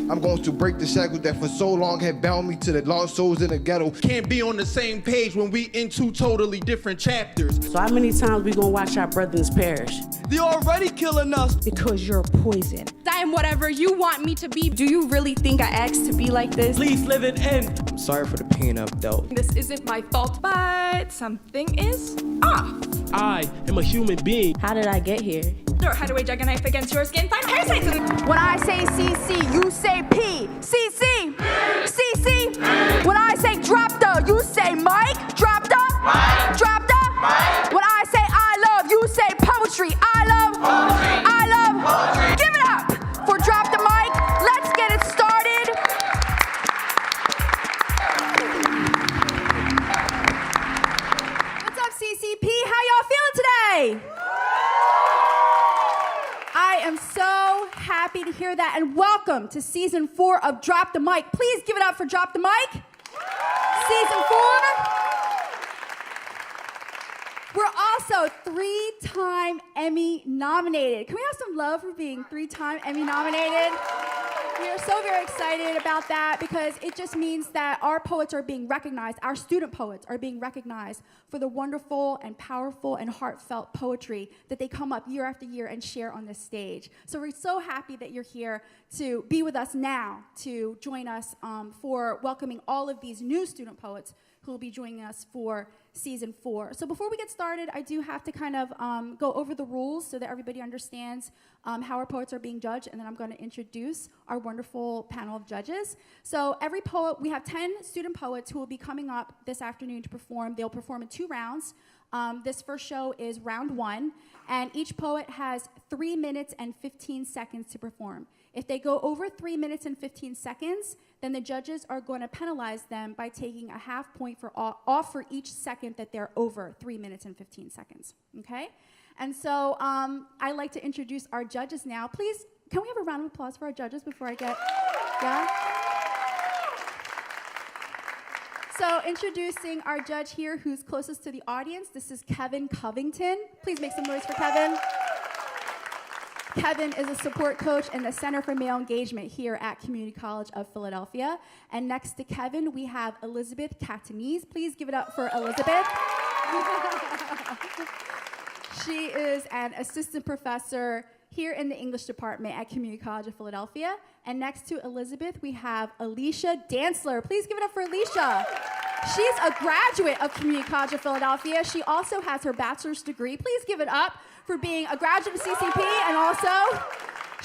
I'm going to break the shackles that for so long had bound me to the lost souls in the ghetto. Can't be on the same page when we in two totally different chapters. So how many times we gonna watch our brothers perish? They're already killing us. Because you're poison. I am whatever you want me to be. Do you really think I asked to be like this? Please live it in. I'm sorry for the pain I've dealt. This isn't my fault, but something is off. I am a human being. How did I get here? Or how do I jug a knife against your skin? Find parasites in it. When I say CC, you say P. CC. CC. When I say drop the, you say Mike. Drop the. Mike. Drop the. Mike. When I say I love, you say poetry. I love. Poetry. I love. Poetry. Give it up for Drop the Mic. Let's get it started. What's up, CCP? How y'all feeling today? I am so happy to hear that, and welcome to season 4 of Drop the Mic. Please give it up for Drop the Mic. Season 4. We're also 3-time Emmy nominated. Can we have some love for being 3-time Emmy nominated? We are so very excited about that because it just means that our poets are being recognized, our student poets are being recognized for the wonderful and powerful and heartfelt poetry that they come up year after year and share on this stage. So we're so happy that you're here to be with us now, to join us for welcoming all of these new student poets who will be joining us for season 4. So before we get started, I do have to kind of go over the rules so that everybody understands how our poets are being judged, and then I'm going to introduce our wonderful panel of judges. So every poet, we have 10 student poets who will be coming up this afternoon to perform. They'll perform in 2 rounds. This first show is round 1, and each poet has 3 minutes and 15 seconds to perform. If they go over 3 minutes and 15 seconds, then the judges are going to penalize them by taking a half point off for each second that they're over 3 minutes and 15 seconds, okay? And so I'd like to introduce our judges now. Please, can we have a round of applause for our judges before I get, yeah? So introducing our judge here who's closest to the audience, this is Kevin Covington. Please make some noise for Kevin. Kevin is a support coach in the Center for Male Engagement here at Community College of Philadelphia. And next to Kevin, we have Elizabeth Catanese. Please give it up for Elizabeth. She is an assistant professor here in the English department at Community College of Philadelphia. And next to Elizabeth, we have Alicia Dantzler. Please give it up for Alicia. She's a graduate of Community College of Philadelphia. She also has her bachelor's degree. Please give it up for being a graduate of CCP, and also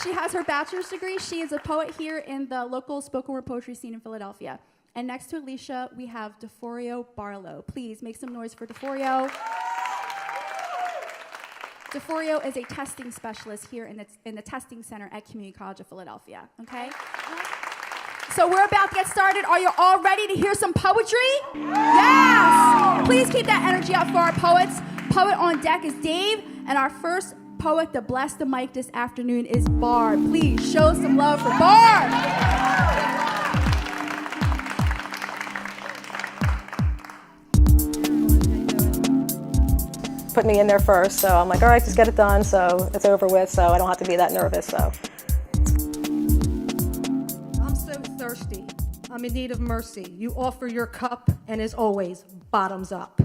she has her bachelor's degree. She is a poet here in the local spoken word poetry scene in Philadelphia. And next to Alicia, we have DeForio Barlow. Please make some noise for DeForio. DeForio is a testing specialist here in the testing center at Community College of Philadelphia, okay? So we're about to get started. Are you all ready to hear some poetry? Yes! Please keep that energy up for our poets. Poet on deck is Dave, and our first poet to bless the mic this afternoon is Barb. Please show some love for Barb. Put me in there first, so I'm like, all right, just get it done, so it's over with, so I don't have to be that nervous, so. I'm so thirsty. I'm in need of mercy. You offer your cup, and as always, bottoms up.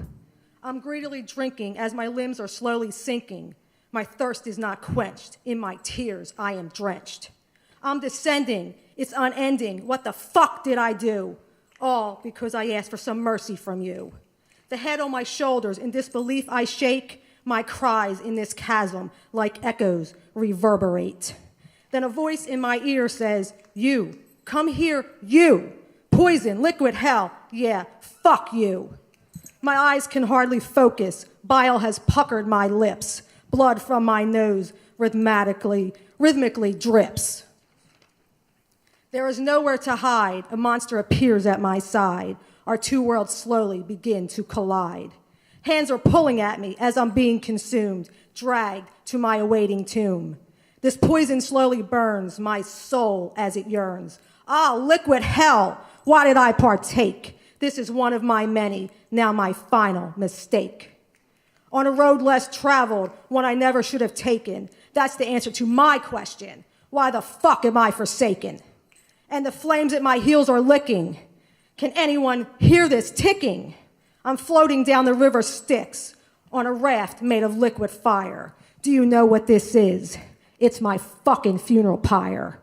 I'm greedily drinking as my limbs are slowly sinking. My thirst is not quenched. In my tears, I am drenched. I'm descending. It's unending. What the fuck did I do? All because I asked for some mercy from you. The head on my shoulders, in disbelief I shake. My cries in this chasm, like echoes, reverberate. Then a voice in my ear says, you, come here, you. Poison, liquid hell, yeah, fuck you. My eyes can hardly focus. Bile has puckered my lips. Blood from my nose rhythmically drips. There is nowhere to hide. A monster appears at my side. Our two worlds slowly begin to collide. Hands are pulling at me as I'm being consumed, dragged to my awaiting tomb. This poison slowly burns my soul as it yearns. Ah, liquid hell, why did I partake? This is one of my many, now my final mistake. On a road less traveled, one I never should have taken. That's the answer to my question. Why the fuck am I forsaken? and the flames at my heels are licking. Can anyone hear this ticking? I'm floating down the river Styx on a raft made of liquid fire. Do you know what this is? It's my fucking funeral pyre.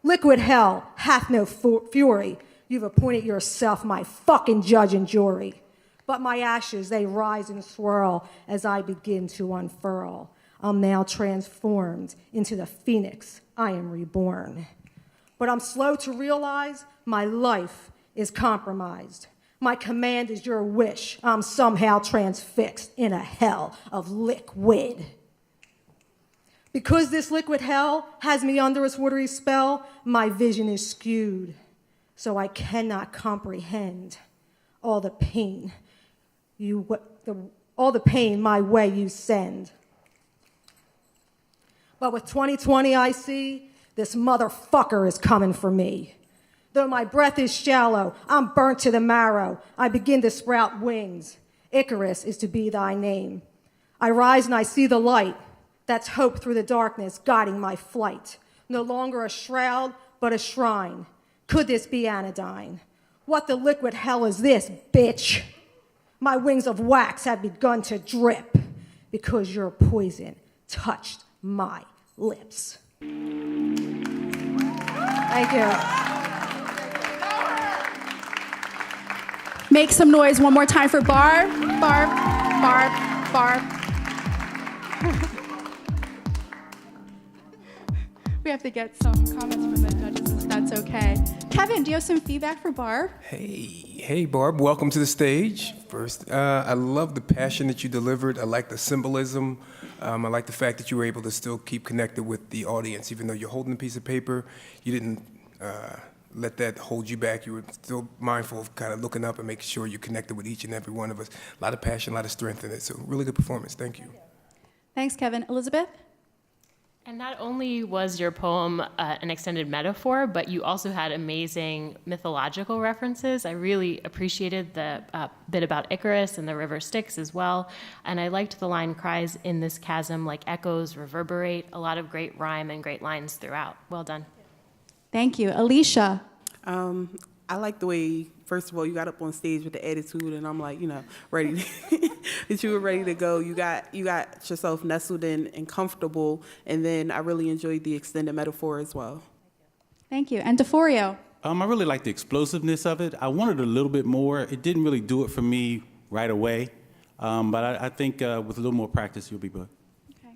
Liquid hell hath no fury. You've appointed yourself my fucking judge and jury. But my ashes, they rise and swirl as I begin to unfurl. I'm now transformed into the phoenix. I am reborn. But I'm slow to realize my life is compromised. My command is your wish. I'm somehow transfixed in a hell of liquid. Because this liquid hell has me under its watery spell, my vision is skewed. So I cannot comprehend all the pain my way you send. But with 2020 I see, this motherfucker is coming for me. Though my breath is shallow, I'm burnt to the marrow. I begin to sprout wings. Icarus is to be thy name. I rise and I see the light. That's hope through the darkness guiding my flight. No longer a shroud, but a shrine. Could this be anodyne? What the liquid hell is this, bitch? My wings of wax have begun to drip because your poison touched my lips. Thank you. Make some noise one more time for Barb. Barb, Barb, Barb. We have to get some comments from the judges, if that's okay. Kevin, do you have some feedback for Barb? Hey, Barb, welcome to the stage. First, I love the passion that you delivered. I like the symbolism. I like the fact that you were able to still keep connected with the audience, even though you're holding a piece of paper. You didn't let that hold you back. You were still mindful of kind of looking up and making sure you connected with each and every one of us. A lot of passion, a lot of strength in it. So really good performance. Thank you. Thanks, Kevin. Elizabeth? And not only was your poem an extended metaphor, but you also had amazing mythological references. I really appreciated the bit about Icarus and the river Styx as well. And I liked the line, cries in this chasm like echoes reverberate. A lot of great rhyme and great lines throughout. Well done. Thank you. Alicia? I like the way, first of all, you got up on stage with the attitude, and I'm like, ready that you were ready to go. You got yourself nestled in and comfortable, and then I really enjoyed the extended metaphor as well. Thank you. And DeForio? I really like the explosiveness of it. I wanted a little bit more. It didn't really do it for me right away, but I think with a little more practice, you'll be good. Okay.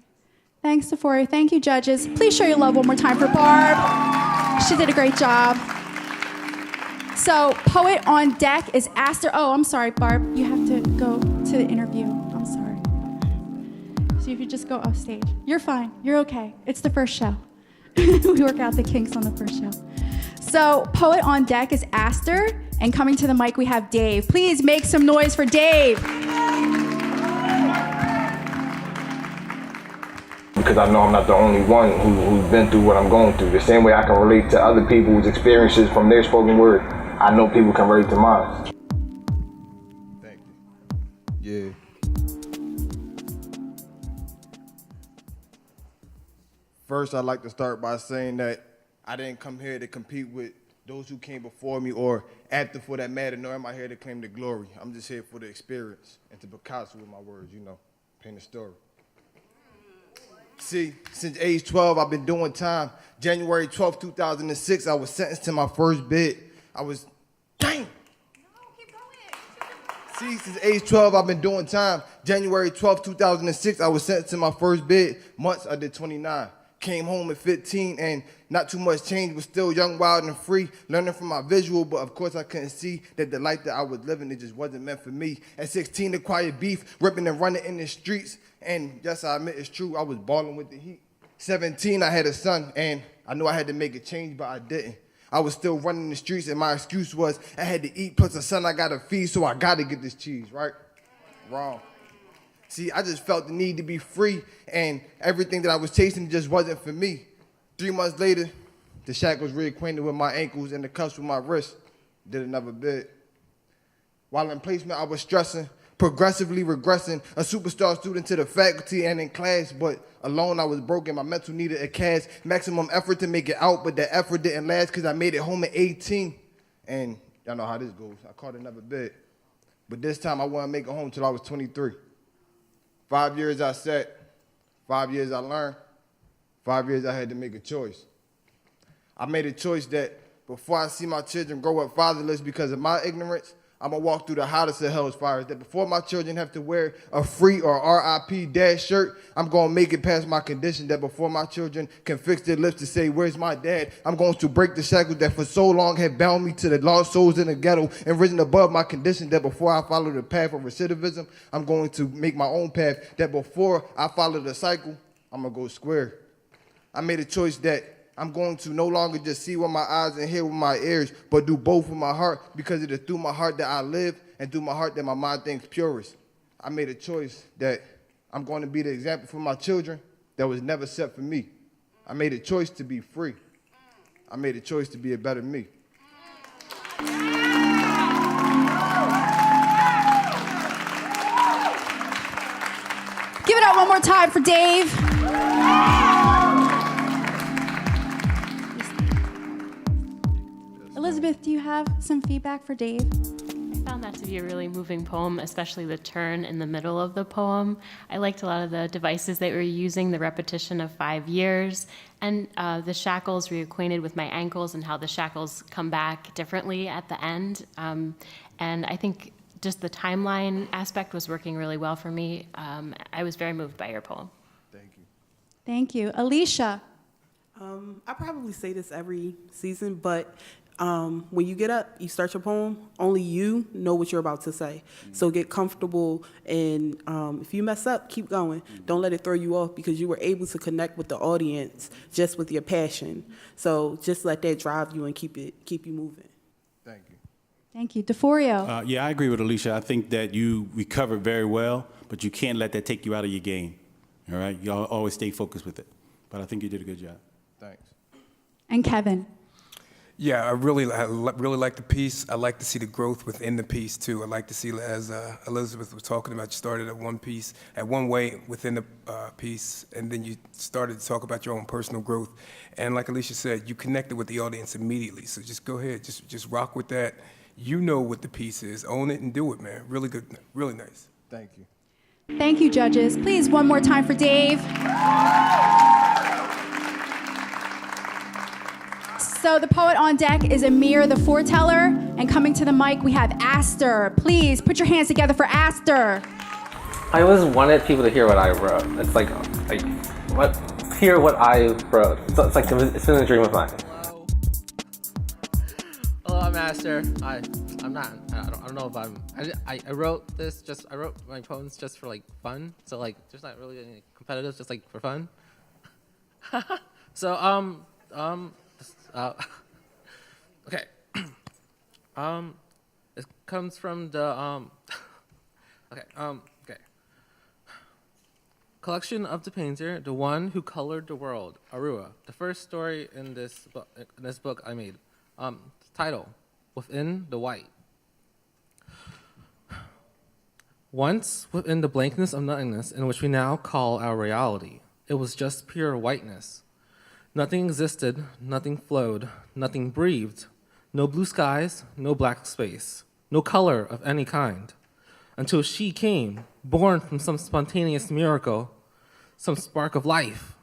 Thanks, DeForio. Thank you, judges. Please show your love one more time for Barb. She did a great job. So, poet on deck is Aster. Oh, I'm sorry, Barb. You have to go to the interview. I'm sorry. So if you just go off stage. You're fine. You're okay. It's the first show. We work out the kinks on the first show. So, poet on deck is Aster, and coming to the mic we have Dave. Please make some noise for Dave. Because I know I'm not the only one who's been through what I'm going through. The same way I can relate to other people's experiences from their spoken word, I know people can relate to mine. Thank you. Yeah. First, I'd like to start by saying that I didn't come here to compete with those who came before me or after for that matter, nor am I here to claim the glory. I'm just here for the experience and to Picasso with my words, paint a story. See, since age 12, I've been doing time. January 12, 2006, I was sentenced to my first bid. Dang! No, keep going. See, since age 12, I've been doing time. January 12, 2006, I was sentenced to my first bid. Months, I did 29. Came home at 15, and not too much change, was still young, wild, and free, learning from my visual, but of course I couldn't see that the life that I was living, it just wasn't meant for me. At 16, acquired beef, ripping and running in the streets, and yes, I admit it's true, I was balling with the heat. 17, I had a son, and I knew I had to make a change, but I didn't. I was still running the streets, and my excuse was I had to eat, plus a son I gotta feed, so I gotta get this cheese, right? Wrong. See, I just felt the need to be free, and everything that I was chasing just wasn't for me. 3 months later, the shackles reacquainted with my ankles and the cuffs with my wrists. Did another bid. While in placement, I was stressing, progressively regressing, a superstar student to the faculty and in class, but alone I was broken. My mental needed a cast, maximum effort to make it out, but the effort didn't last because I made it home at 18. And y'all know how this goes. I caught another bid. But this time I wouldn't make it home till I was 23. 5 years I sat, 5 years I learned, 5 years I had to make a choice. I made a choice that before I see my children grow up fatherless because of my ignorance, I'm going to walk through the hottest of hell's fires. That before my children have to wear a free or RIP dad shirt, I'm going to make it past my condition. That before my children can fix their lips to say, where's my dad? I'm going to break the shackles that for so long have bound me to the lost souls in the ghetto and risen above my condition. That before I follow the path of recidivism, I'm going to make my own path. That before I follow the cycle, I'm going to go square. I made a choice that I'm going to no longer just see with my eyes and hear with my ears, but do both with my heart, because it is through my heart that I live and through my heart that my mind thinks purest. I made a choice that I'm going to be the example for my children that was never set for me. I made a choice to be free. I made a choice to be a better me. Give it up one more time for Dave. Elizabeth, do you have some feedback for Dave? I found that to be a really moving poem, especially the turn in the middle of the poem. I liked a lot of the devices that were using, the repetition of 5 years, and the shackles, reacquainted with my ankles and how the shackles come back differently at the end. And I think just the timeline aspect was working really well for me. I was very moved by your poem. Thank you. Thank you. Alicia. I probably say this every season, but when you get up, you start your poem, only you know what you're about to say. So get comfortable, and if you mess up, keep going. Don't let it throw you off, because you were able to connect with the audience just with your passion. So just let that drive you and keep you moving. Thank you. Thank you. DeForio. Yeah, I agree with Alicia. I think that you recovered very well, but you can't let that take you out of your game. All right? You always stay focused with it. But I think you did a good job. Thanks. And Kevin. Yeah, I really like the piece. I like to see the growth within the piece too. I like to see, as Elizabeth was talking about, you started at one piece, at one way within the piece, and then you started to talk about your own personal growth. And like Alicia said, you connected with the audience immediately. So just go ahead, just rock with that. You know what the piece is. Own it and do it, man. Really good, really nice. Thank you. Thank you, judges. Please, one more time for Dave. So the poet on deck is Amir, the foreteller, and coming to the mic, we have Aster. Please put your hands together for Aster. I always wanted people to hear what I wrote. It's like hear what I wrote. So it's been a dream of mine. Hello, I'm Aster. I don't know if I wrote this I wrote my poems just for fun. So there's not really any competitive, just for fun. So okay. It comes from the okay. Collection of the painter, the one who colored the world, Arua. The first story in this book I made. Title: Within the White. Once within the blankness of nothingness in which we now call our reality, it was just pure whiteness. Nothing existed, nothing flowed, nothing breathed, no blue skies, no black space, no color of any kind, until she came, born from some spontaneous miracle, some spark of life,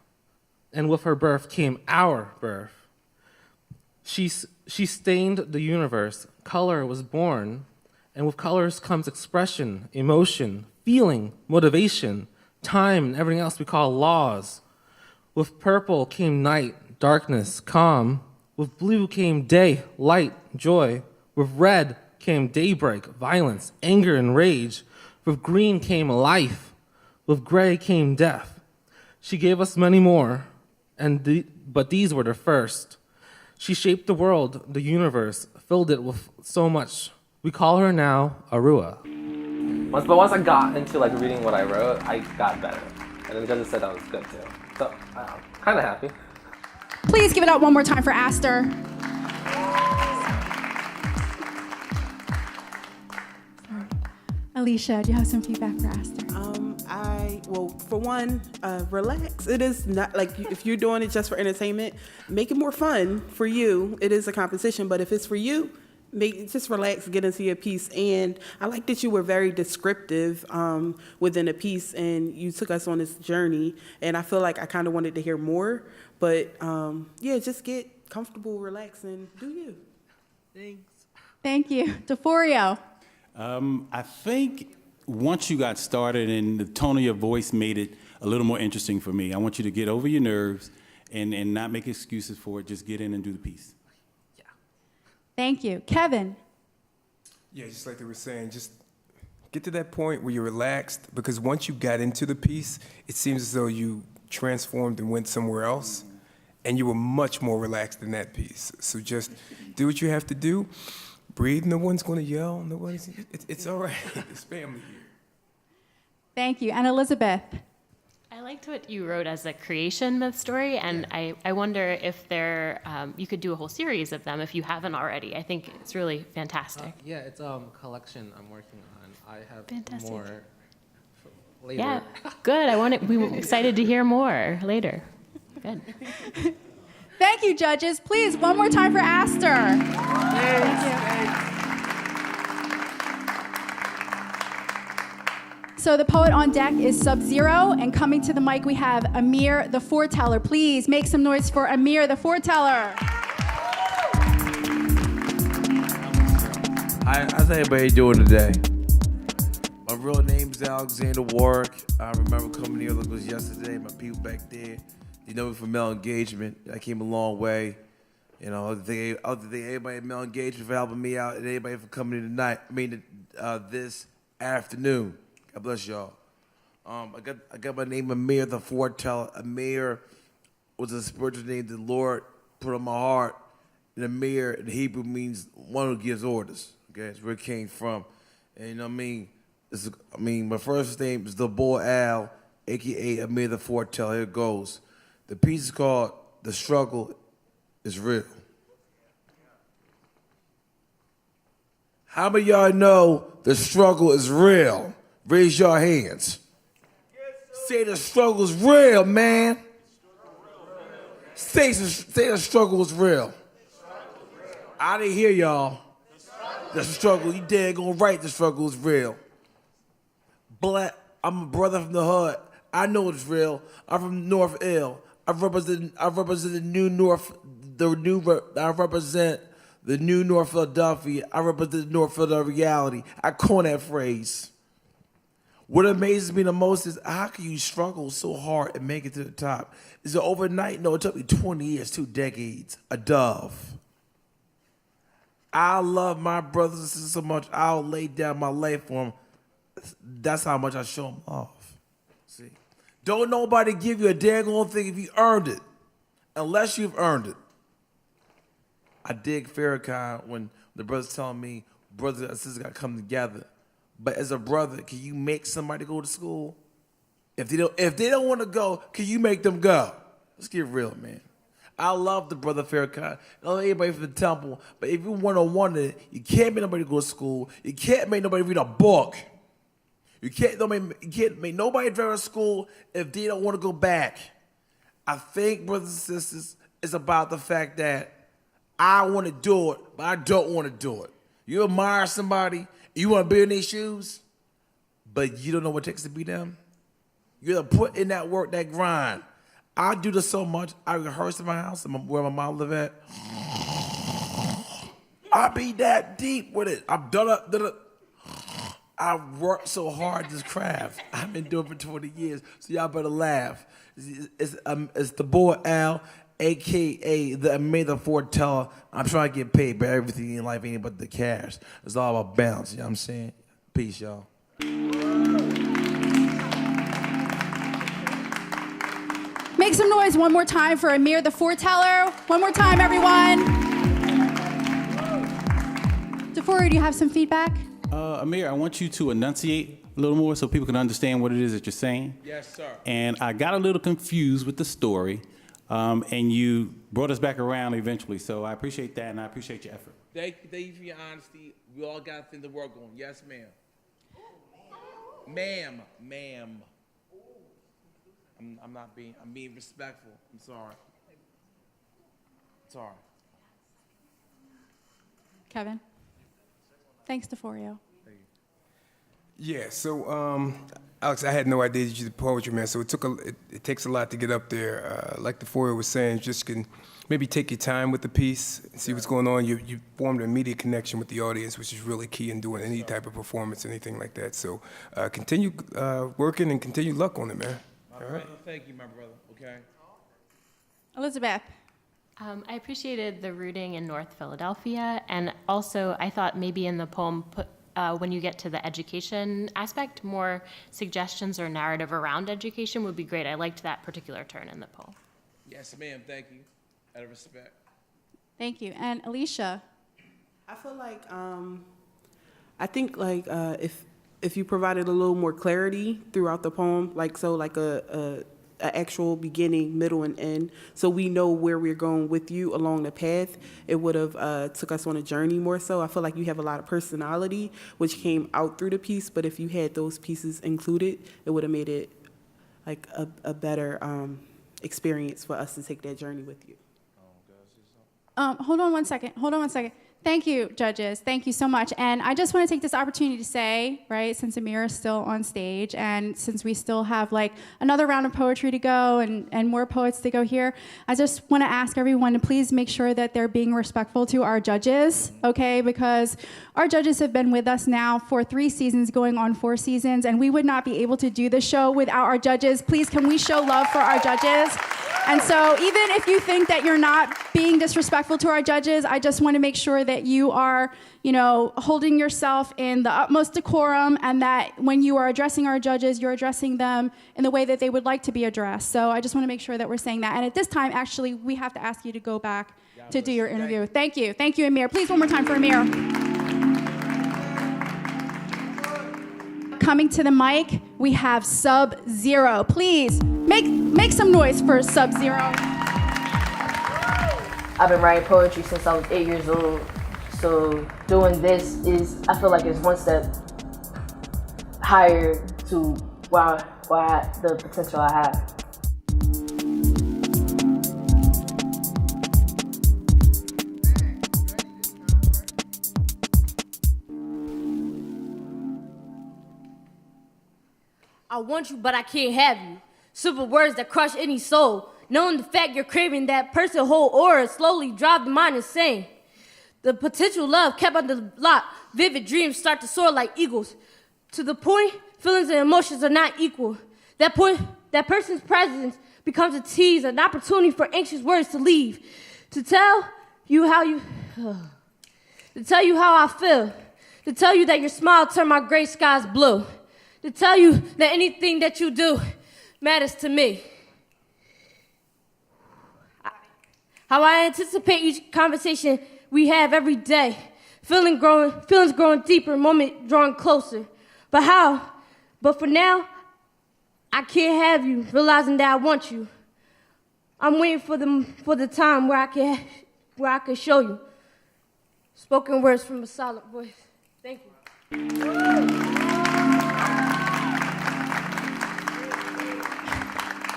and with her birth came our birth. She stained the universe, color was born, and with colors comes expression, emotion, feeling, motivation, time, and everything else we call laws. With purple came night, darkness, calm. With blue came day, light, joy. With red came daybreak, violence, anger, and rage. With green came life. With gray came death. She gave us many more, but these were the first. She shaped the world, the universe, filled it with so much. We call her now Arua. Once I got into reading what I wrote, I got better. And then the judges said that was good too. So I'm kind of happy. Please give it up one more time for Aster. Alicia, do you have some feedback for Aster? Well, for one, relax. It is not like if you're doing it just for entertainment, make it more fun for you. It is a competition, but if it's for you, just relax, get into your piece. And I like that you were very descriptive within a piece, and you took us on this journey. And I feel like I kind of wanted to hear more, but yeah, just get comfortable, relax, and do you. Thanks. Thank you. DeForio. I think once you got started and the tone of your voice made it a little more interesting for me, I want you to get over your nerves and not make excuses for it. Just get in and do the piece. Thank you. Kevin. Yeah, just like they were saying, just get to that point where you're relaxed, because once you got into the piece, it seems as though you transformed and went somewhere else, and you were much more relaxed in that piece. So just do what you have to do. Breathe. No one's going to yell. It's all right. It's family here. Thank you. And Elizabeth. I liked what you wrote as a creation myth story, and I wonder if you could do a whole series of them if you haven't already. I think it's really fantastic. Yeah, it's a collection I'm working on. I have Fantastic. more later. Yeah, good. We're excited to hear more later. Good. Thank you, judges. Please, one more time for Aster. Thank you. So the poet on deck is Sub-Zero, and coming to the mic we have Amir the Foreteller. Please make some noise for Amir the Foreteller. How's everybody doing today? My real name is Alexander Warwick. I remember coming here like it was yesterday. My people back there, they know me from Male Engagement. I came a long way. You know, other than everybody at Male Engagement for helping me out, and everybody for coming in tonight. This afternoon. God bless y'all. I got my name Amir the Foreteller. Amir was a spiritual name the Lord put on my heart. And Amir in Hebrew means one who gives orders. Okay, that's where it came from. And you know what I mean? My first name is the boy Al, aka Amir the Foreteller. Here it goes. The piece is called "The Struggle Is Real." How many of y'all know the struggle is real? Raise your hands. Say the struggle is real, man. Say the struggle is real. I didn't hear y'all. The struggle, you dead gonna write the struggle is real. Black, I'm a brother from the hood. I know it's real. I'm from North Ill. I represent the new North, I represent the new North Philadelphia. I represent North Philadelphia reality. I coin that phrase. What amazes me the most is how can you struggle so hard and make it to the top? Is it overnight? No, it took me 20 years, 2 decades, a dove. I love my brothers and sisters so much, I'll lay down my life for them. That's how much I show them love. See? Don't nobody give you a daggone thing if you earned it, unless you've earned it. I dig Farrakhan when the brothers telling me brothers and sisters got to come together. But as a brother, can you make somebody go to school? If they don't want to go, can you make them go? Let's get real, man. I love the brother Farrakhan. I love everybody from the temple. But if you one-on-one it, you can't make nobody go to school. You can't make nobody read a book. You can't make nobody drive to school if they don't want to go back. I think, brothers and sisters, it's about the fact that I want to do it, but I don't want to do it. You admire somebody, you want to be in their shoes, but you don't know what it takes to be them. You got to put in that work, that grind. I do this so much. I rehearse in my house where my mom live at. I be that deep with it. I'm done up. I work so hard at this craft. I've been doing it for 20 years, so y'all better laugh. It's the boy Al, a.k.a. the Amir the Foreteller. I'm trying to get paid, but everything in life ain't but the cash. It's all about balance, you know what I'm saying? Peace, y'all. Make some noise one more time for Amir the Foreteller. One more time, everyone. DeForio, do you have some feedback? Amir, I want you to enunciate a little more so people can understand what it is that you're saying. Yes, sir. And I got a little confused with the story, and you brought us back around eventually. So I appreciate that, and I appreciate your effort. Thank you for your honesty. We all got things to work on. Yes, ma'am. Ma'am. I'm being respectful. I'm sorry. Sorry. Kevin. Thanks, DeForio. Yeah, so Alex, I had no idea that you did poetry, man. So it takes a lot to get up there. Like the foyer was saying, just can maybe take your time with the piece and see what's going on. You formed an immediate connection with the audience, which is really key in doing any type of performance, anything like that. So continue working and continue luck on it, man. My brother, thank you, my brother. Okay. Elizabeth. I appreciated the rooting in North Philadelphia, and also I thought maybe in the poem, when you get to the education aspect, more suggestions or narrative around education would be great. I liked that particular turn in the poem. Yes, ma'am. Thank you. Out of respect. Thank you. And Alicia. I feel like I think like if you provided a little more clarity throughout the poem, like a actual beginning, middle, and end, so we know where we're going with you along the path, it would have took us on a journey more so. I feel like you have a lot of personality, which came out through the piece, but if you had those pieces included, it would have made it like a better experience for us to take that journey with you. Hold on one second. Thank you, judges. Thank you so much. And I just want to take this opportunity to say, right, since Amir is still on stage and since we still have like another round of poetry to go and more poets to go here, I just want to ask everyone to please make sure that they're being respectful to our judges, okay? Because our judges have been with us now for 3 seasons, going on 4 seasons, and we would not be able to do the show without our judges. Please, can we show love for our judges? And so even if you think that you're not being disrespectful to our judges, I just want to make sure that you are, holding yourself in the utmost decorum, and that when you are addressing our judges, you're addressing them in the way that they would like to be addressed. So I just want to make sure that we're saying that. And at this time, actually, we have to ask you to go back to do your interview. Thank you. Thank you, Amir. Please, one more time for Amir. Coming to the mic, we have Sub-Zero. Please, make some noise for Sub-Zero. I've been writing poetry since I was 8 years old, so doing this I feel like it's one step higher to the potential I have. I want you, but I can't have you. Simple words that crush any soul. Knowing the fact you're craving that person whole aura slowly drive the mind insane. The potential love kept under lock. Vivid dreams start to soar like eagles. To the point, feelings and emotions are not equal. That person's presence becomes a tease, an opportunity for anxious words to leave. To tell you how I feel. To tell you that your smile turned my gray skies blue. To tell you that anything that you do matters to me. How I anticipate each conversation we have every day. Feelings growing deeper, moment drawing closer. But for now, I can't have you, realizing that I want you. I'm waiting for the time where I can show you. Spoken words from a silent voice. Thank you.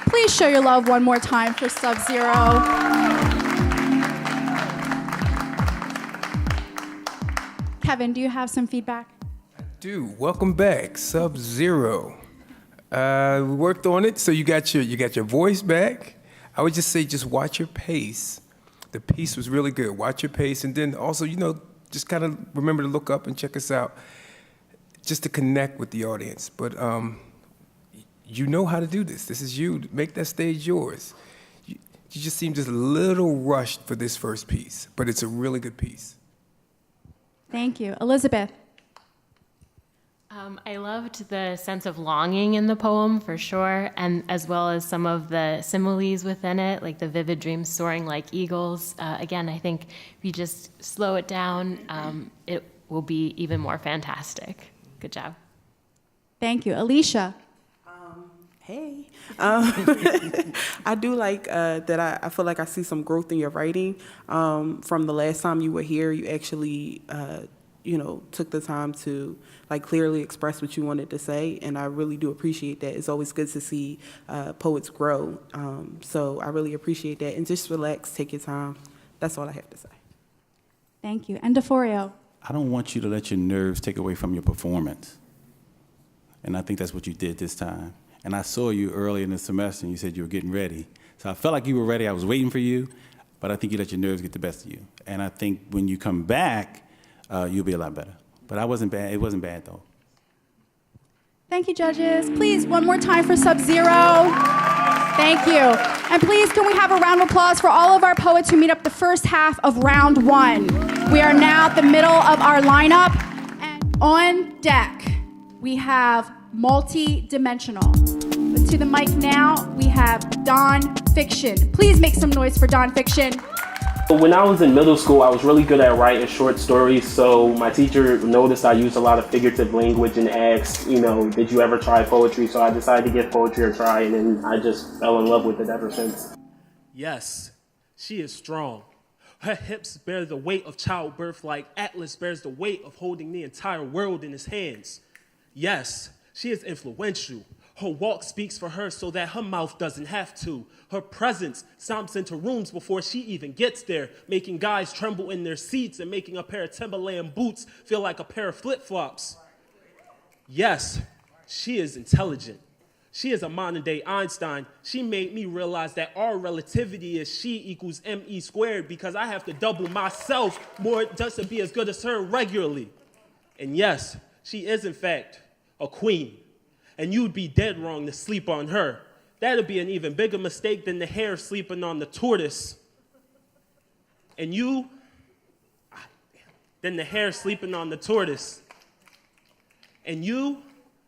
Please show your love one more time for Sub-Zero. Kevin, do you have some feedback? Dude, welcome back, Sub-Zero. We worked on it, so you got your voice back. I would just say, just watch your pace. The piece was really good. Watch your pace, and then also, just kind of remember to look up and check us out, just to connect with the audience. But you know how to do this. This is you. Make that stage yours. You just seem just a little rushed for this first piece, but it's a really good piece. Thank you. Elizabeth. I loved the sense of longing in the poem, for sure, and as well as some of the similes within it, like the vivid dreams soaring like eagles. Again, I think if you just slow it down, it will be even more fantastic. Good job. Thank you. Alicia. Hey. I do like that I feel like I see some growth in your writing. From the last time you were here, you actually took the time to like clearly express what you wanted to say, and I really do appreciate that. It's always good to see poets grow. So I really appreciate that. And just relax, take your time. That's all I have to say. Thank you. And DeForio. I don't want you to let your nerves take away from your performance. And I think that's what you did this time. And I saw you early in the semester, and you said you were getting ready. So I felt like you were ready. I was waiting for you, but I think you let your nerves get the best of you. And I think when you come back, you'll be a lot better. But I wasn't bad. It wasn't bad, though. Thank you, judges. Please, one more time for Sub-Zero. Thank you. And please, can we have a round of applause for all of our poets who meet up the first half of round one. We are now at the middle of our lineup. And on deck, we have multi-dimensional. But to the mic now, we have Don Fiction. Please make some noise for Don Fiction. When I was in middle school, I was really good at writing short stories, so my teacher noticed I used a lot of figurative language and asked, did you ever try poetry? So I decided to give poetry a try, and then I just fell in love with it ever since. Yes, she is strong. Her hips bear the weight of childbirth like Atlas bears the weight of holding the entire world in his hands. Yes, she is influential. Her walk speaks for her so that her mouth doesn't have to. Her presence stomps into rooms before she even gets there, making guys tremble in their seats and making a pair of Timberland boots feel like a pair of flip-flops. Yes, she is intelligent. She is a modern-day Einstein. She made me realize that our relativity is she equals ME squared because I have to double myself more just to be as good as her regularly. And yes, she is, in fact, a queen. And you'd be dead wrong to sleep on her. That'd be an even bigger mistake than the hare sleeping on the tortoise. And than the hare sleeping on the tortoise. And you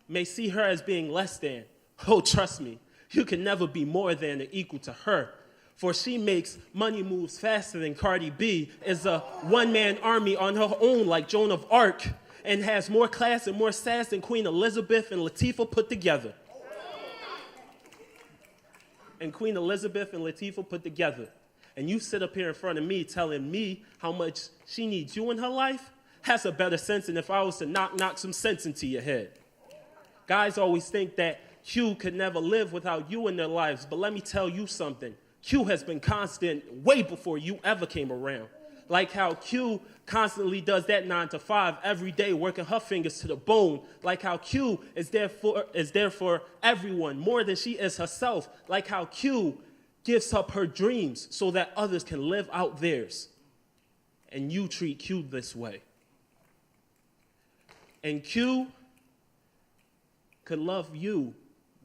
may see her as being less than. Oh, trust me, you can never be more than or equal to her. For she makes money moves faster than Cardi B, is a one-man army on her own like Joan of Arc, and has more class and more sass than Queen Elizabeth and Latifah put together. And Queen Elizabeth and Latifah put together. And you sit up here in front of me telling me how much she needs you in her life? That's a better sense than if I was to knock some sense into your head. Guys always think that Q could never live without you in their lives, but let me tell you something. Q has been constant way before you ever came around. Like how Q constantly does that 9 to 5 every day, working her fingers to the bone. Like how Q is there for everyone more than she is herself. Like how Q gives up her dreams so that others can live out theirs. And you treat Q this way. And Q could love you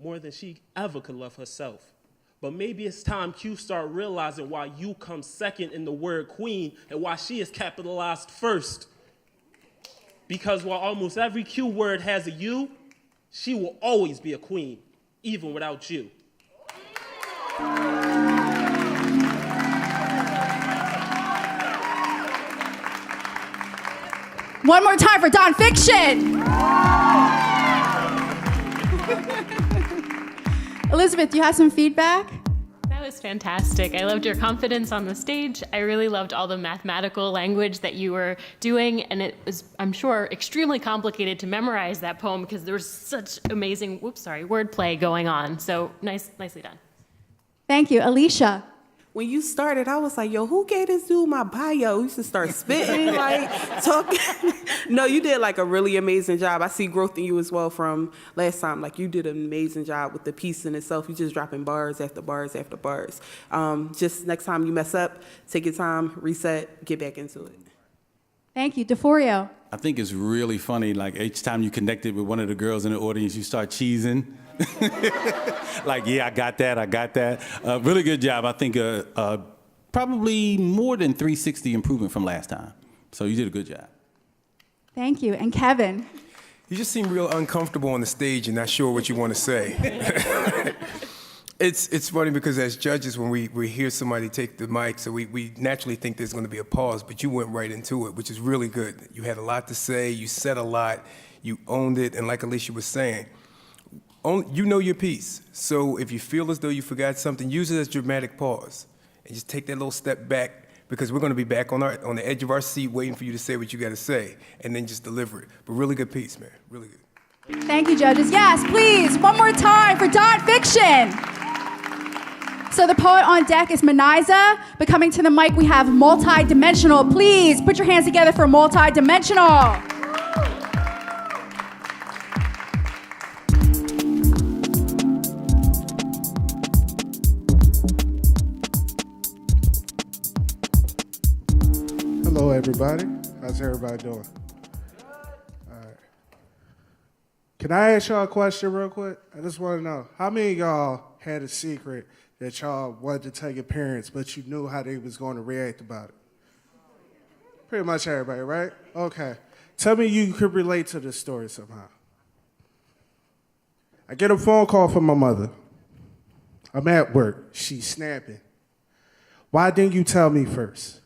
more than she ever could love herself. But maybe it's time Q start realizing why you come second in the word queen and why she is capitalized first. Because while almost every Q word has a U, she will always be a queen, even without you. One more time for Don Fiction. Elizabeth, you have some feedback? That was fantastic. I loved your confidence on the stage. I really loved all the mathematical language that you were doing, and it was, I'm sure, extremely complicated to memorize that poem because there was such amazing, wordplay going on. So nicely done. Thank you. Alicia. When you started, I was like, yo, who gave this dude my bio? You used to start spitting, talking. No, you did a really amazing job. I see growth in you as well from last time. You did an amazing job with the piece in itself. You just dropping bars after bars after bars. Just next time you mess up, take your time, reset, get back into it. Thank you. DeForio. I think it's really funny, each time you connected with one of the girls in the audience, you start cheesing. Yeah, I got that. Really good job. I think probably more than 360 improvement from last time. So you did a good job. Thank you. And Kevin. You just seem real uncomfortable on the stage and not sure what you want to say. It's funny because as judges, when we hear somebody take the mic, so we naturally think there's going to be a pause, but you went right into it, which is really good. You had a lot to say, you said a lot, you owned it, and like Alicia was saying, you know your piece. So if you feel as though you forgot something, use it as dramatic pause. And just take that little step back, because we're going to be back on the edge of our seat waiting for you to say what you got to say, and then just deliver it. But really good piece, man. Really good. Thank you, judges. Yes, please, one more time for Fiction. So the poet on deck is Maniza, but coming to the mic, we have Multidimensional. Please put your hands together for Multidimensional. Hello, everybody. How's everybody doing? All right. Can I ask y'all a question real quick? I just want to know, how many of y'all had a secret that y'all wanted to tell your parents, but you knew how they was going to react about it? Pretty much everybody, right? Okay. Tell me you could relate to this story somehow. I get a phone call from my mother. I'm at work. She's snapping. Why didn't you tell me first?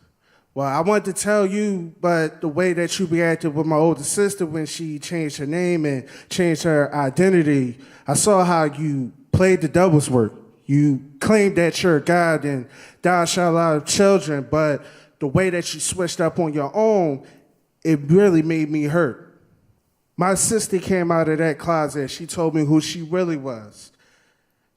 Well, I wanted to tell you, but the way that you reacted with my older sister when she changed her name and changed her identity, I saw how you played the devil's work. You claimed that you're God and thou shalt have children, but the way that you switched up on your own, it really made me hurt. My sister came out of that closet. She told me who she really was.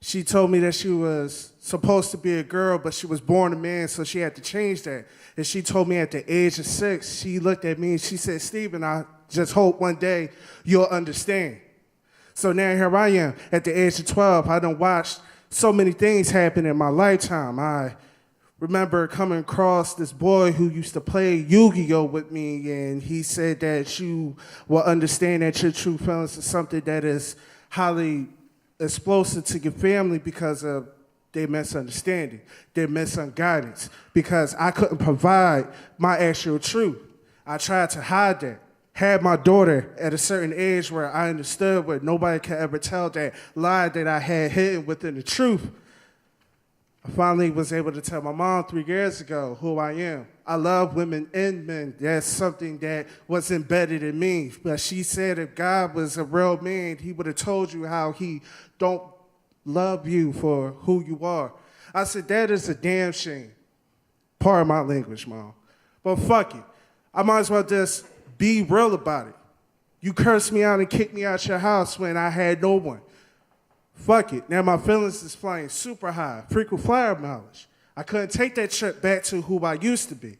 She told me that she was supposed to be a girl, but she was born a man, so she had to change that. And she told me at the age of 6, she looked at me and she said, Stephen, I just hope one day you'll understand. So now here I am at the age of 12. I done watched so many things happen in my lifetime. I remember coming across this boy who used to play Yu-Gi-Oh with me, and he said that you will understand that your true feelings is something that is highly explosive to your family because of their misunderstanding, their misguidance, because I couldn't provide my actual truth. I tried to hide that. Had my daughter at a certain age where I understood what nobody could ever tell, that lie that I had hidden within the truth. I finally was able to tell my mom 3 years ago who I am. I love women and men. That's something that was embedded in me. But she said if God was a real man, he would have told you how he don't love you for who you are. I said, that is a damn shame. Pardon my language, Mom. But fuck it. I might as well just be real about it. You cursed me out and kicked me out your house when I had no one. Fuck it. Now my feelings is flying super high, frequent flyer mileage. I couldn't take that trip back to who I used to be.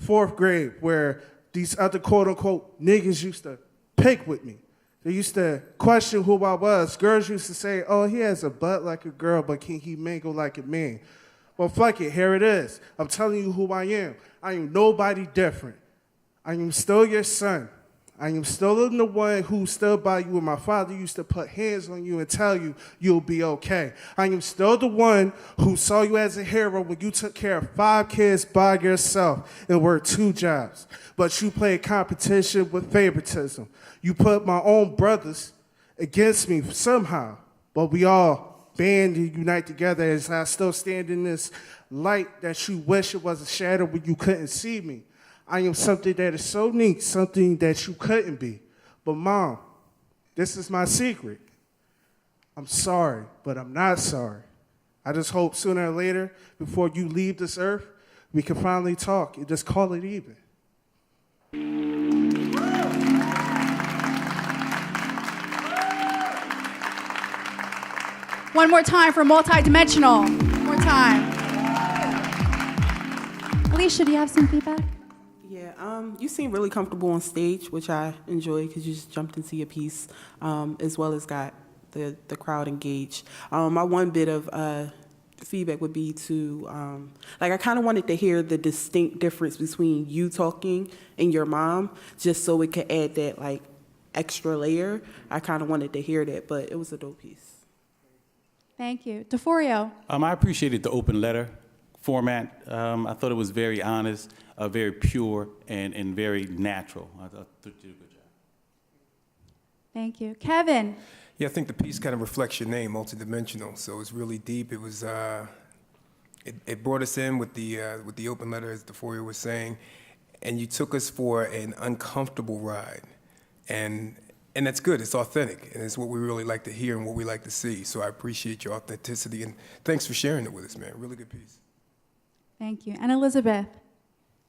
4th grade, where these other quote-unquote niggas used to pick with me. They used to question who I was. Girls used to say, oh, he has a butt like a girl, but can he mingle like a man? Well, fuck it, here it is. I'm telling you who I am. I am nobody different. I am still your son. I am still the one who stood by you when my father used to put hands on you and tell you you'll be okay. I am still the one who saw you as a hero when you took care of 5 kids by yourself and worked 2 jobs. But you played competition with favoritism. You put my own brothers against me somehow, but we all band and unite together as I still stand in this light that you wish it was a shadow when you couldn't see me. I am something that is so neat, something that you couldn't be. But Mom, this is my secret. I'm sorry, but I'm not sorry. I just hope sooner or later, before you leave this earth, we can finally talk and just call it even. One more time for Multidimensional. One more time. Alicia, do you have some feedback? Yeah, you seem really comfortable on stage, which I enjoy because you just jumped into your piece, as well as got the crowd engaged. My one bit of feedback would be to, I kind of wanted to hear the distinct difference between you talking and your mom, just so it could add that, extra layer. I kind of wanted to hear that, but it was a dope piece. Thank you. DeForio. I appreciated the open letter format. I thought it was very honest, very pure, and very natural. I thought you did a good job. Thank you. Kevin. Yeah, I think the piece kind of reflects your name, multidimensional. So it's really deep. It was, it brought us in with the open letter, as DeForio was saying, and you took us for an uncomfortable ride, and that's good. It's authentic, and it's what we really like to hear and what we like to see. So I appreciate your authenticity, and thanks for sharing it with us, man. Really good piece. Thank you. And Elizabeth.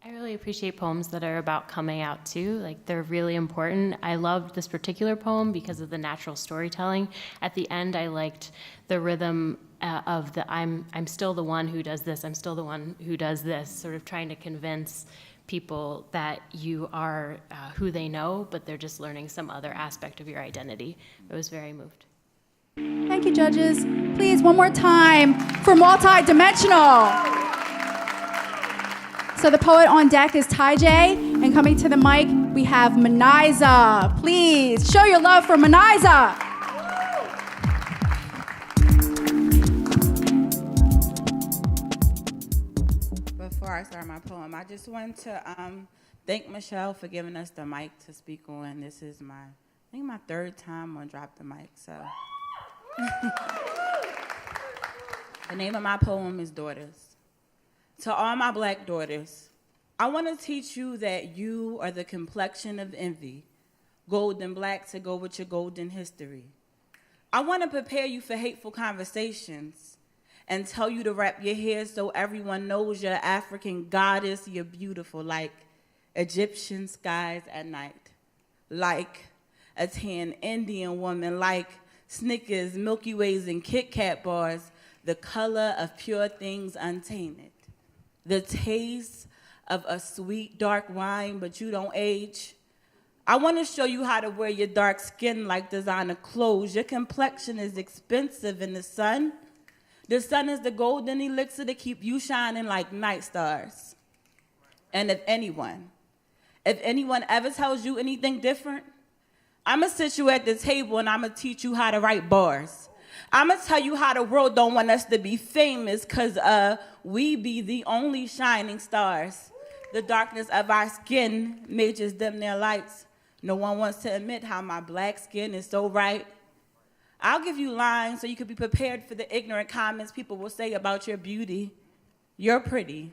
I really appreciate poems that are about coming out too. Like, they're really important. I loved this particular poem because of the natural storytelling. At the end, I liked the rhythm of the I'm still the one who does this, I'm still the one who does this, sort of trying to convince people that you are who they know, but they're just learning some other aspect of your identity. I was very moved. Thank you, judges. Please, one more time for multi-dimensional. So the poet on deck is Ty J, and coming to the mic, we have Maniza. Please, show your love for Maniza. Before I start my poem, I just want to thank Michelle for giving us the mic to speak on. This is my third time on Drop the Mic, so. The name of my poem is Daughters. To all my black daughters, I want to teach you that you are the complexion of envy, golden black to go with your golden history. I want to prepare you for hateful conversations and tell you to wrap your hair so everyone knows you're African goddess, you're beautiful, like Egyptian skies at night, like a tan Indian woman, like Snickers, Milky Ways, and Kit Kat bars, the color of pure things untainted. The taste of a sweet, dark wine, but you don't age. I want to show you how to wear your dark skin like designer clothes. Your complexion is expensive in the sun. The sun is the golden elixir to keep you shining like night stars. And if anyone ever tells you anything different, I'm going to sit you at the table and I'm going to teach you how to write bars. I'm going to tell you how the world don't want us to be famous because we be the only shining stars. The darkness of our skin may just dim their lights. No one wants to admit how my black skin is so bright. I'll give you lines so you can be prepared for the ignorant comments people will say about your beauty. You're pretty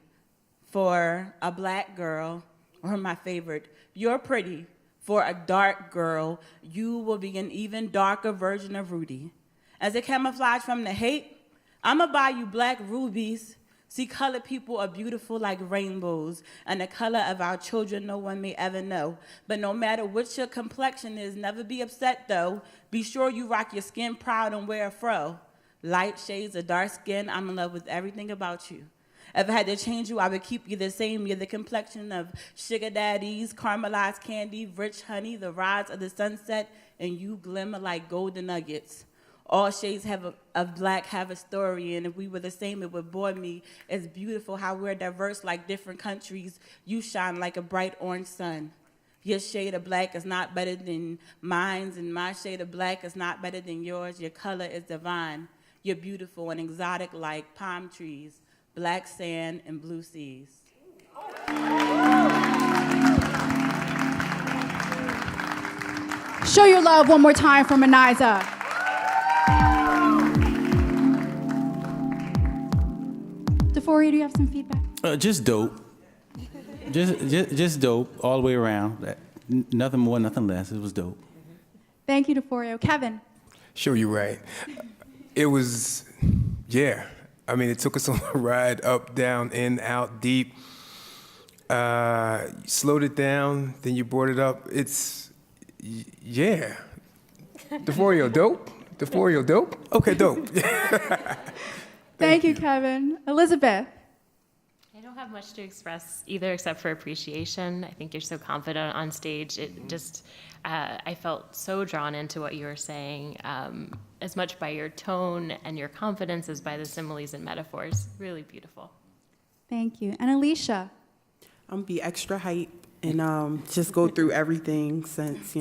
for a black girl, or my favorite, you're pretty for a dark girl. You will be an even darker version of Rudy. As a camouflage from the hate, I'ma buy you black rubies. See, colored people are beautiful like rainbows, and the color of our children no one may ever know. But no matter what your complexion is, never be upset though. Be sure you rock your skin proud and wear a fro. Light shades of dark skin, I'm in love with everything about you. If I had to change you, I would keep you the same. You're the complexion of sugar daddies, caramelized candy, rich honey, the rise of the sunset, and you glimmer like golden nuggets. All shades of black have a story, and if we were the same, it would bore me. It's beautiful how we're diverse like different countries. You shine like a bright orange sun. Your shade of black is not better than mine, and my shade of black is not better than yours. Your color is divine. You're beautiful and exotic like palm trees, black sand, and blue seas. Show your love one more time for Maniza. DeForia, do you have some feedback? Just dope. Just dope all the way around. Nothing more, nothing less. It was dope. Thank you, DeForia. Kevin. Sure, you're right. It was, yeah. I mean, it took us on a ride up, down, in, out, deep. Slowed it down, then you brought it up. It's, yeah. DeForio, dope? DeForio, dope? Okay, dope. Thank you, Kevin. Elizabeth. I don't have much to express either except for appreciation. I think you're so confident on stage. It just, I felt so drawn into what you were saying, as much by your tone and your confidence as by the similes and metaphors. Really beautiful. Thank you. And Alicia. I'm gonna be extra hype and just go through everything since,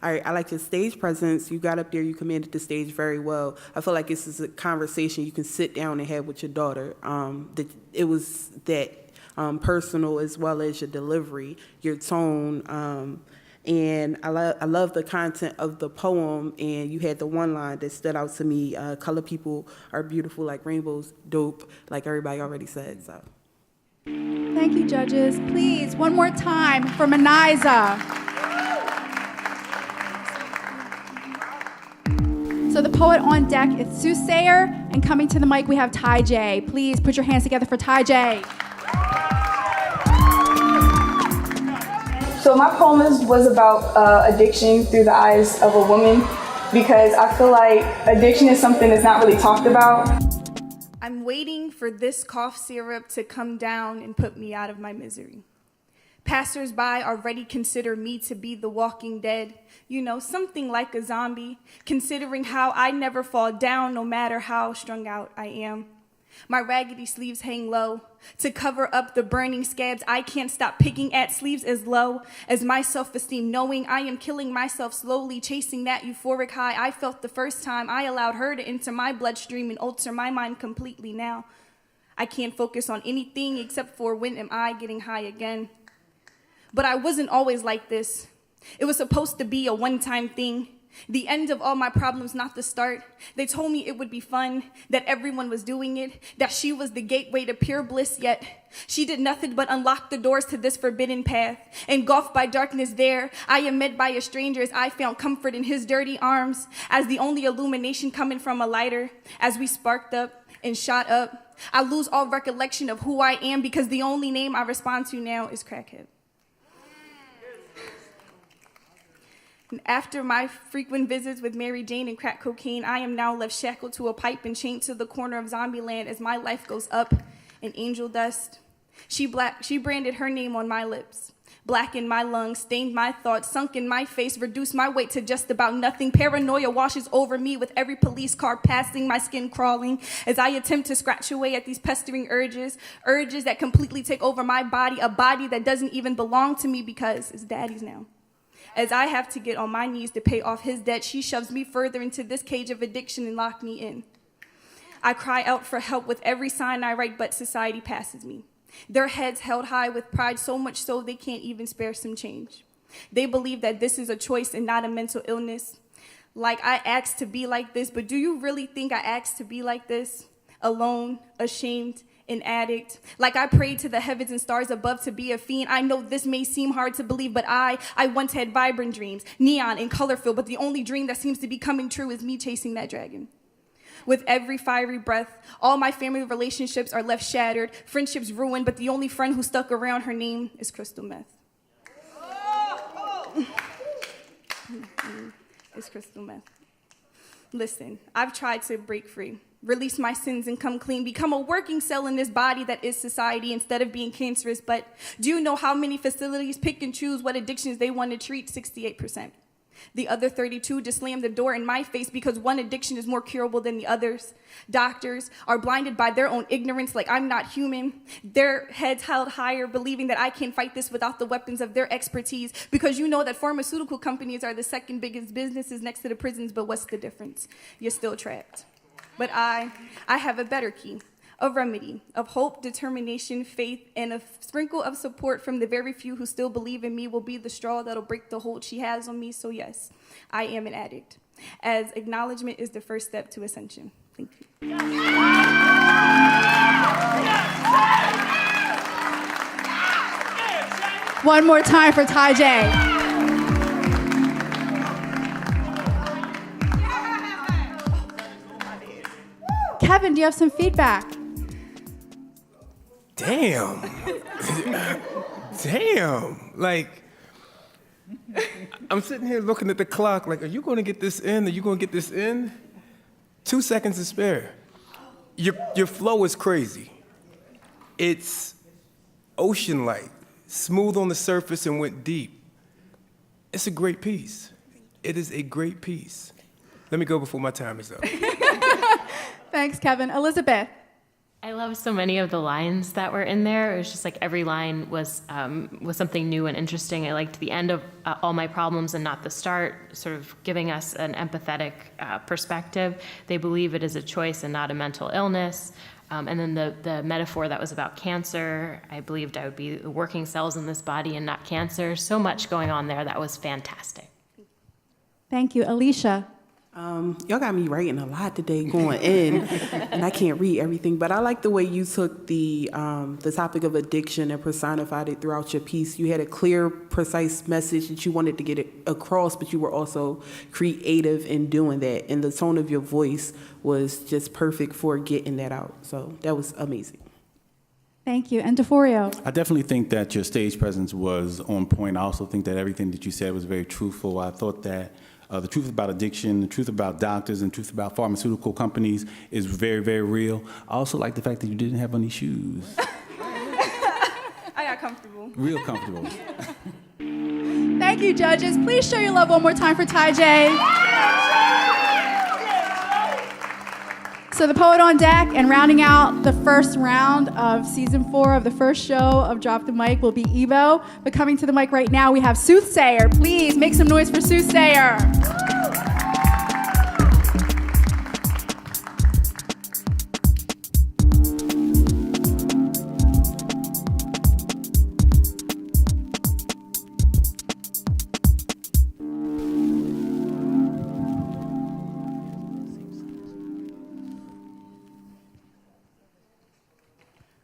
I like your stage presence. You got up there, you commanded the stage very well. I feel like this is a conversation you can sit down and have with your daughter. It was that personal as well as your delivery, your tone. And I love the content of the poem, and you had the one line that stood out to me, color people are beautiful like rainbows, dope, like everybody already said, so. Thank you, judges. Please, one more time for Maniza. So the poet on deck is Soothsayer, and coming to the mic we have Ty J. Please put your hands together for Ty J. So my poem was about addiction through the eyes of a woman, because I feel like addiction is something that's not really talked about. I'm waiting for this cough syrup to come down and put me out of my misery. Passers-by already consider me to be the walking dead, you know, something like a zombie, considering how I never fall down no matter how strung out I am. My raggedy sleeves hang low to cover up the burning scabs. I can't stop picking at sleeves as low as my self-esteem, knowing I am killing myself slowly, chasing that euphoric high I felt the first time I allowed her to enter my bloodstream and alter my mind completely. Now I can't focus on anything except for when am I getting high again. But I wasn't always like this. It was supposed to be a one-time thing. The end of all my problems, not the start. They told me it would be fun, that everyone was doing it, that she was the gateway to pure bliss, yet she did nothing but unlock the doors to this forbidden path. Engulfed by darkness there, I am met by a stranger as I found comfort in his dirty arms, as the only illumination coming from a lighter. As we sparked up and shot up, I lose all recollection of who I am, because the only name I respond to now is crackhead. And after my frequent visits with Mary Jane and crack cocaine, I am now left shackled to a pipe and chained to the corner of Zombieland as my life goes up in angel dust. She branded her name on my lips, blackened my lungs, stained my thoughts, sunk in my face, reduced my weight to just about nothing. Paranoia washes over me with every police car passing, my skin crawling as I attempt to scratch away at these pestering urges that completely take over my body, a body that doesn't even belong to me because it's daddy's now. As I have to get on my knees to pay off his debt, she shoves me further into this cage of addiction and locks me in. I cry out for help with every sign I write, but society passes me. Their heads held high with pride, so much so they can't even spare some change. They believe that this is a choice and not a mental illness. Like I asked to be like this, but do you really think I asked to be like this? Alone, ashamed, an addict. Like I prayed to the heavens and stars above to be a fiend. I know this may seem hard to believe, but I once had vibrant dreams, neon and colorful, but the only dream that seems to be coming true is me chasing that dragon. With every fiery breath, all my family relationships are left shattered, friendships ruined, but the only friend who stuck around, her name is crystal meth. It's crystal meth. Listen, I've tried to break free, release my sins and come clean, become a working cell in this body that is society instead of being cancerous. But do you know how many facilities pick and choose what addictions they want to treat? 68%. The other 32 just slam the door in my face because one addiction is more curable than the others. Doctors are blinded by their own ignorance, like I'm not human. Their heads held higher, believing that I can't fight this without the weapons of their expertise, because you know that pharmaceutical companies are the second biggest businesses next to the prisons, but what's the difference? You're still trapped. But I have a better key, a remedy of hope, determination, faith, and a sprinkle of support from the very few who still believe in me will be the straw that'll break the hold she has on me. So yes, I am an addict, as acknowledgement is the first step to ascension. Thank you. One more time for Ty J. Kevin, do you have some feedback? Damn. Damn. Like, I'm sitting here looking at the clock, like, are you going to get this in? Are you going to get this in? 2 seconds to spare. Your flow is crazy. It's ocean-like, smooth on the surface and went deep. It's a great piece. It is a great piece. Let me go before my time is up. Thanks, Kevin. Elizabeth. I love so many of the lines that were in there. It was just like every line was something new and interesting. I liked the end of all my problems and not the start, sort of giving us an empathetic perspective. They believe it is a choice and not a mental illness. And then the metaphor that was about cancer, I believed I would be the working cells in this body and not cancer. So much going on there. That was fantastic. Thank you. Alicia. Y'all got me writing a lot today going in, and I can't read everything, but I like the way you took the topic of addiction and personified it throughout your piece. You had a clear, precise message that you wanted to get it across, but you were also creative in doing that, and the tone of your voice was just perfect for getting that out. So that was amazing. Thank you. And DeForio. I definitely think that your stage presence was on point. I also think that everything that you said was very truthful. I thought that the truth about addiction, the truth about doctors, and the truth about pharmaceutical companies is very, very real. I also like the fact that you didn't have any shoes. I got comfortable. Real comfortable. Thank you, judges. Please show your love one more time for Ty J. So the poet on deck and rounding out the first round of season 4 of the first show of Drop the Mic will be Evo. But coming to the mic right now, we have Soothsayer. Please make some noise for Soothsayer.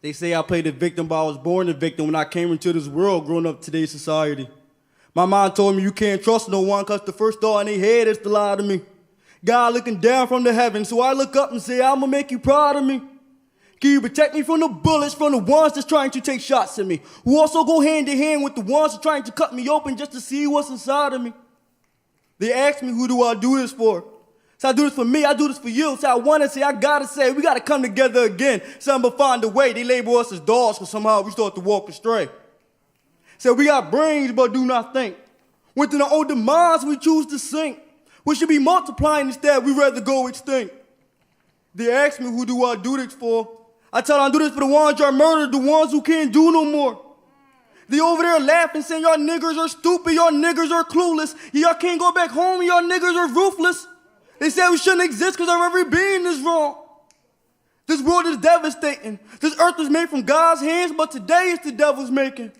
They say I played the victim, but I was born the victim when I came into this world growing up in today's society. My mom told me you can't trust no one because the first thought in their head is to lie to me. God looking down from the heavens, so I look up and say, I'm going to make you proud of me. Can you protect me from the bullets, from the ones that's trying to take shots at me, who also go hand in hand with the ones that's trying to cut me open just to see what's inside of me? They ask me, who do I do this for? So I do this for me, I do this for you. So I want to say, I got to say, we got to come together again. Some but find a way. They label us as dogs because somehow we start to walk astray. So we got brains but do not think. Within our own demise, we choose to sink. We should be multiplying instead, we rather go extinct. They ask me, who do I do this for? I tell them I do this for the ones y'all murdered, the ones who can't do no more. They over there laughing, saying y'all niggers are stupid, y'all niggers are clueless. Y'all can't go back home, y'all niggers are ruthless. They say we shouldn't exist because our every being is wrong. This world is devastating. This earth was made from God's hands, but today it's the devil's making.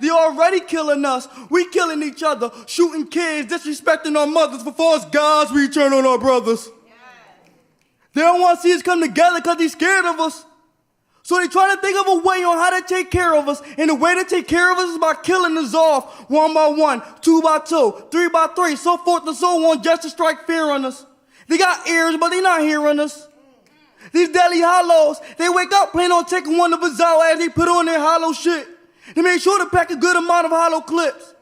They already killing us. We killing each other, shooting kids, disrespecting our mothers. For false gods, we turn on our brothers. They don't want to see us come together because they're scared of us. So they trying to think of a way on how to take care of us. And the way to take care of us is by killing us off, 1 by 1, 2 by 2, 3 by 3, so forth and so on, just to strike fear on us. They got ears, but they not hearing us. These deadly hollows, they wake up planning on taking one of us out as they put on their hollow shit. They made sure to pack a good amount of hollow clips.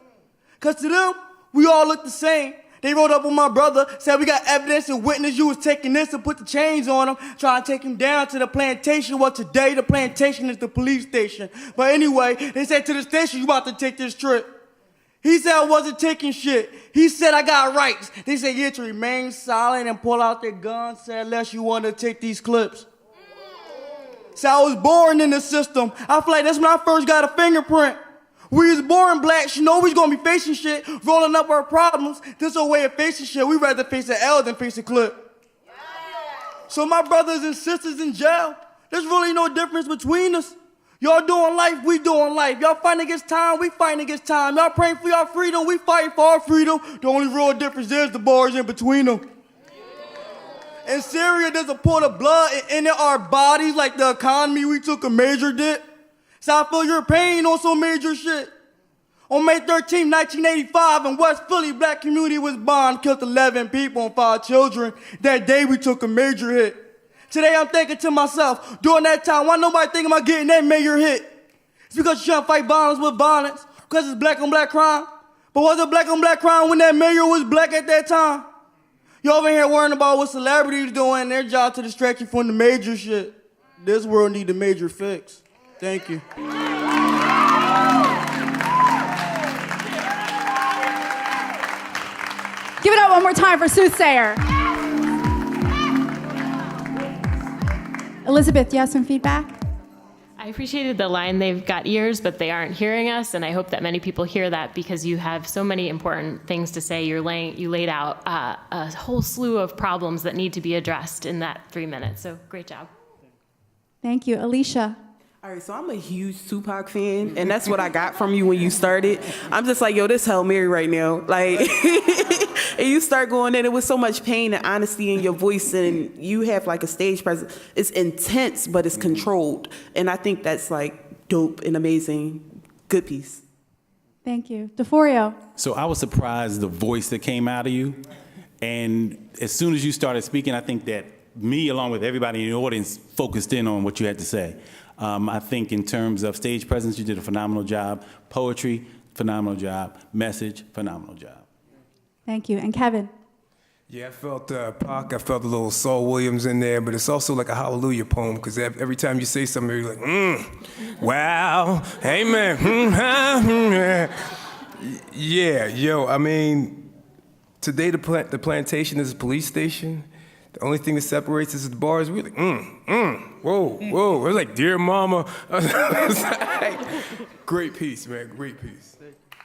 Because to them, we all look the same. They rolled up with my brother, said we got evidence and witness you was taking this and put the chains on him, trying to take him down to the plantation. Well, today the plantation is the police station. But anyway, they said to the station, you about to take this trip. He said I wasn't taking shit. He said I got rights. They said you had to remain silent and pull out their guns, said unless you want to take these clips. So I was born in the system. I feel like that's when I first got a fingerprint. We was born black, you know we was gonna be facing shit, rolling up our problems. This our way of facing shit. We rather face an L than face a clip. So my brothers and sisters in jail, there's really no difference between us. Y'all doing life, we doing life. Y'all fighting against time, we fighting against time. Y'all praying for y'all freedom, we fighting for our freedom. The only real difference is the bars in between them. In Syria, there's a pool of blood in our bodies, like the economy, we took a major dip. South Philly, you're paying on some major shit. On May 13, 1985, in West Philly, black community was bombed, killed 11 people and 5 children. That day, we took a major hit. Today, I'm thinking to myself, during that time, why nobody thinking about getting that major hit? It's because you're trying to fight violence with violence, because it's black on black crime. But was it black on black crime when that mayor was black at that time? You over here worrying about what celebrities doing, their job to distract you from the major shit. This world need a major fix. Thank you. Give it up one more time for Soothsayer. Elizabeth, you have some feedback? I appreciated the line, they've got ears, but they aren't hearing us, and I hope that many people hear that because you have so many important things to say. You laid out a whole slew of problems that need to be addressed in that 3 minutes, so great job. Thank you. Alicia. All right, so I'm a huge Tupac fan, and that's what I got from you when you started. I'm just like, yo, this Hail Mary right now. Like, and you start going in, it was so much pain and honesty in your voice, and you have like a stage presence. It's intense, but it's controlled. And I think that's like dope and amazing. Good piece. Thank you. DeForio. So I was surprised the voice that came out of you. And as soon as you started speaking, I think that me, along with everybody in the audience, focused in on what you had to say. I think in terms of stage presence, you did a phenomenal job. Poetry, phenomenal job. Message, phenomenal job. Thank you. And Kevin? Yeah, I felt Pac, I felt a little Saul Williams in there, but it's also like a hallelujah poem, because every time you say something, you're like, wow, amen. Yeah, yo, I mean, today the plantation is a police station. The only thing that separates us is the bars. We're like, whoa. We're like, dear mama. Great piece, man, great piece.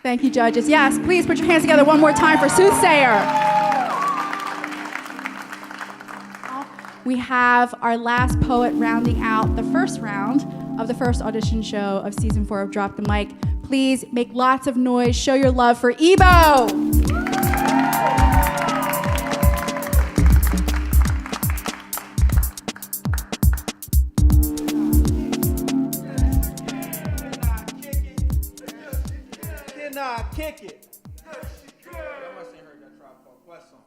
Thank you, judges. Yes, please put your hands together one more time for Soothsayer. We have our last poet rounding out the first round of the first audition show of season 4 of Drop the Mic. Please make lots of noise. Show your love for Ebo. Can I kick it? Yes, you can. I must have heard that Tribe Called Quest song.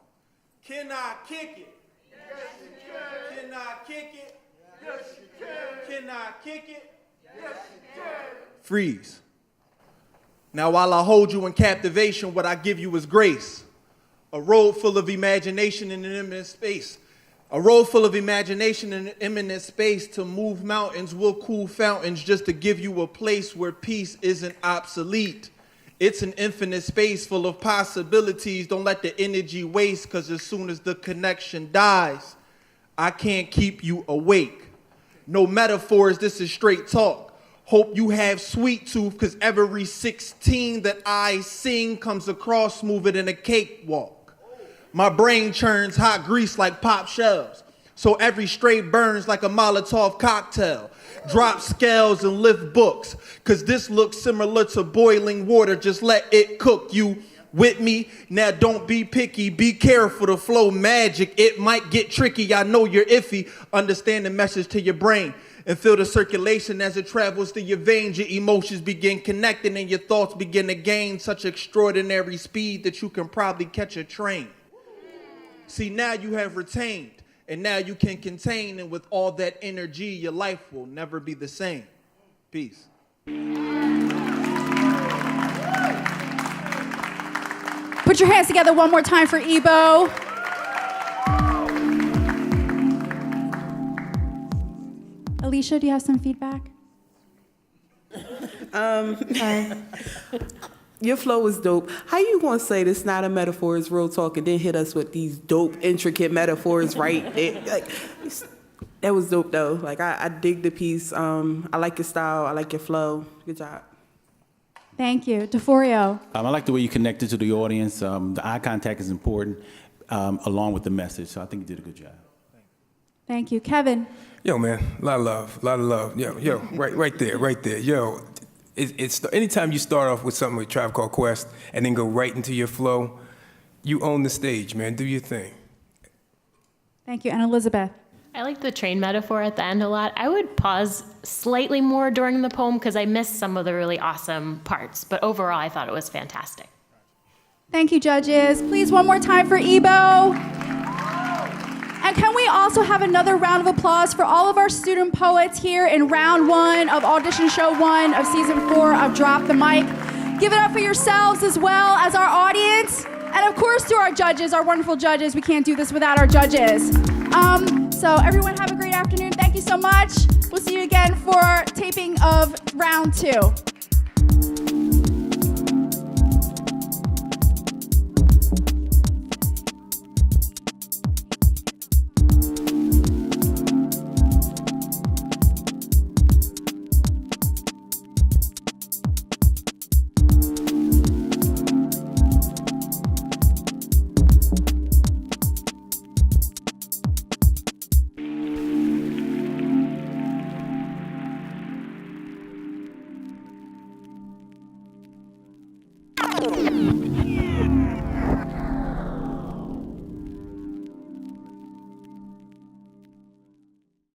Can I kick it? Yes, you can. Can I kick it? Yes, you can. Can I kick it? Yes, you can. Freeze. Now, while I hold you in captivation, what I give you is grace. A road full of imagination in an imminent space. A road full of imagination in an imminent space. To move mountains, we'll cool fountains just to give you a place where peace isn't obsolete. It's an infinite space full of possibilities. Don't let the energy waste, because as soon as the connection dies, I can't keep you awake. No metaphors, this is straight talk. Hope you have sweet tooth, because every 16 that I sing comes across smoother than a cakewalk. My brain churns hot grease like pop shells, so every stray burns like a Molotov cocktail. Drop scales and lift books, cause this looks similar to boiling water, just let it cook. You with me? Now don't be picky, be careful to flow magic. It might get tricky, I know you're iffy. Understand the message to your brain and feel the circulation as it travels through your veins. Your emotions begin connecting and your thoughts begin to gain such extraordinary speed that you can probably catch a train. See, now you have retained, and now you can contain, and with all that energy, your life will never be the same. Peace. Put your hands together one more time for Ebo. Alicia, do you have some feedback? Your flow was dope. How you gonna say this not a metaphor, it's real talk, and then hit us with these dope, intricate metaphors, right? That was dope though. Like I dig the piece. I like your style. I like your flow. Good job. Thank you. DeForio. I like the way you connected to the audience. The eye contact is important, along with the message. So I think you did a good job. Thank you. Kevin. Yo, man, a lot of love. Yo, right there. Yo, it's anytime you start off with something with Tribe Called Quest and then go right into your flow, you own the stage, man. Do your thing. Thank you. And Elizabeth. I like the train metaphor at the end a lot. I would pause slightly more during the poem because I missed some of the really awesome parts. But overall, I thought it was fantastic. Thank you, judges. Please, one more time for Ebo. And can we also have another round of applause for all of our student poets here in round 1 of audition show 1 of season 4 of Drop the Mic. Give it up for yourselves as well as our audience. And of course to our judges, our wonderful judges. We can't do this without our judges. So everyone have a great afternoon. Thank you so much. We'll see you again for taping of round 2.